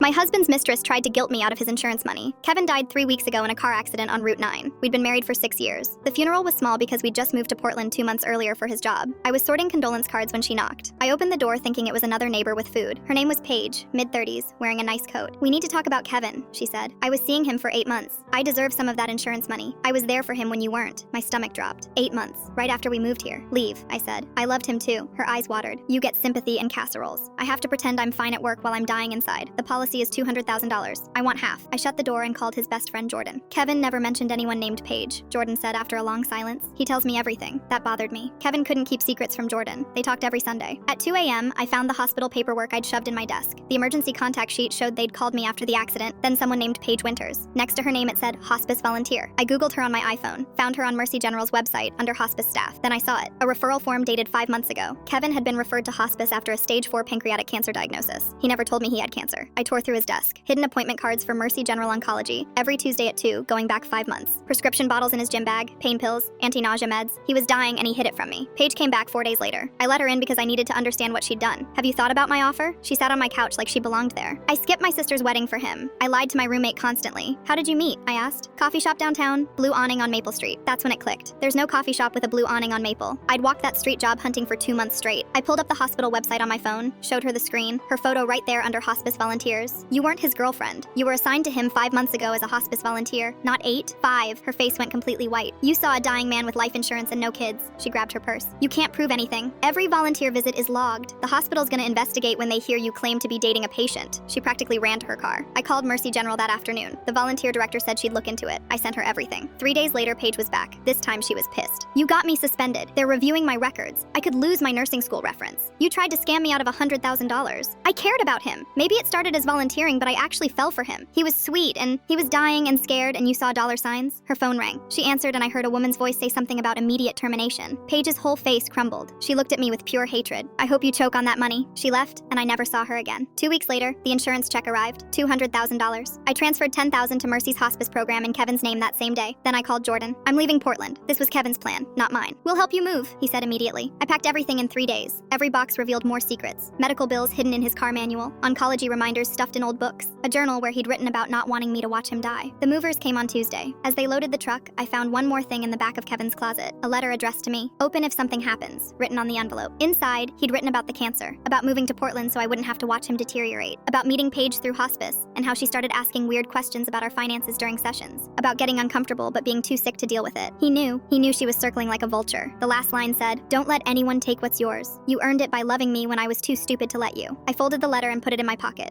My husband's mistress tried to guilt me out of his insurance money. Kevin died 3 weeks ago in a car accident on Route 9. We'd been married for 6 years. The funeral was small because we'd just moved to Portland 2 months earlier for his job. I was sorting condolence cards when she knocked. I opened the door thinking it was another neighbor with food. Her name was Paige, mid-30s, wearing a nice coat. "We need to talk about Kevin," she said. "I was seeing him for 8 months. I deserve some of that insurance money. I was there for him when you weren't." My stomach dropped. 8 months, right after we moved here. "Leave," I said. I loved him too. Her eyes watered. "You get sympathy and casseroles. I have to pretend I'm fine at work while I'm dying inside. The policy is $200,000. I want half." I shut the door and called his best friend Jordan. "Kevin never mentioned anyone named Paige," Jordan said after a long silence. "He tells me everything." That bothered me. Kevin couldn't keep secrets from Jordan. They talked every Sunday. At 2 a.m., I found the hospital paperwork I'd shoved in my desk. The emergency contact sheet showed they'd called me after the accident, then someone named Paige Winters. Next to her name it said hospice volunteer. I googled her on my iPhone, found her on Mercy General's website under hospice staff. Then I saw it, a referral form dated 5 months ago. Kevin had been referred to hospice after a stage 4 pancreatic cancer diagnosis. He never told me he had cancer. I tore through his desk. Hidden appointment cards for Mercy General Oncology, every Tuesday at 2, going back 5 months. Prescription bottles in his gym bag, pain pills, anti-nausea meds. He was dying and he hid it from me. Paige came back 4 days later. I let her in because I needed to understand what she'd done. "Have you thought about my offer?" She sat on my couch like she belonged there. "I skipped my sister's wedding for him. I lied to my roommate constantly." "How did you meet?" I asked. "Coffee shop downtown, blue awning on Maple Street." That's when it clicked. There's no coffee shop with a blue awning on Maple. I'd walked that street job hunting for 2 months straight. I pulled up the hospital website on my phone, showed her the screen, her photo right there under hospice volunteers. "You weren't his girlfriend. You were assigned to him 5 months ago as a hospice volunteer, not 8, 5. Her face went completely white. "You saw a dying man with life insurance and no kids." She grabbed her purse. "You can't prove anything. Every volunteer visit is logged. The hospital's gonna investigate when they hear you claim to be dating a patient." She practically ran to her car. I called Mercy General that afternoon. The volunteer director said she'd look into it. I sent her everything. 3 days later, Paige was back. This time she was pissed. "You got me suspended. They're reviewing my records. I could lose my nursing school reference. You tried to scam me out of $100,000. I cared about him. Maybe it started as volunteering, but I actually fell for him. He was sweet, and he was dying and scared, and you saw dollar signs." Her phone rang. She answered, and I heard a woman's voice say something about immediate termination. Paige's whole face crumbled. She looked at me with pure hatred. "I hope you choke on that money." She left, and I never saw her again. 2 weeks later, the insurance check arrived, $200,000. I transferred $10,000 to Mercy's hospice program in Kevin's name that same day. Then I called Jordan. "I'm leaving Portland. This was Kevin's plan, not mine." "We'll help you move," he said immediately. I packed everything in 3 days. Every box revealed more secrets. Medical bills hidden in his car manual, oncology reminders stuffed in old books, a journal where he'd written about not wanting me to watch him die. The movers came on Tuesday. As they loaded the truck, I found one more thing in the back of Kevin's closet, a letter addressed to me. "Open if something happens," written on the envelope. Inside, he'd written about the cancer, about moving to Portland so I wouldn't have to watch him deteriorate, about meeting Paige through hospice, and how she started asking weird questions about our finances during sessions, about getting uncomfortable but being too sick to deal with it. He knew she was circling like a vulture. The last line said, "Don't let anyone take what's yours. You earned it by loving me when I was too stupid to let you." I folded the letter and put it in my pocket.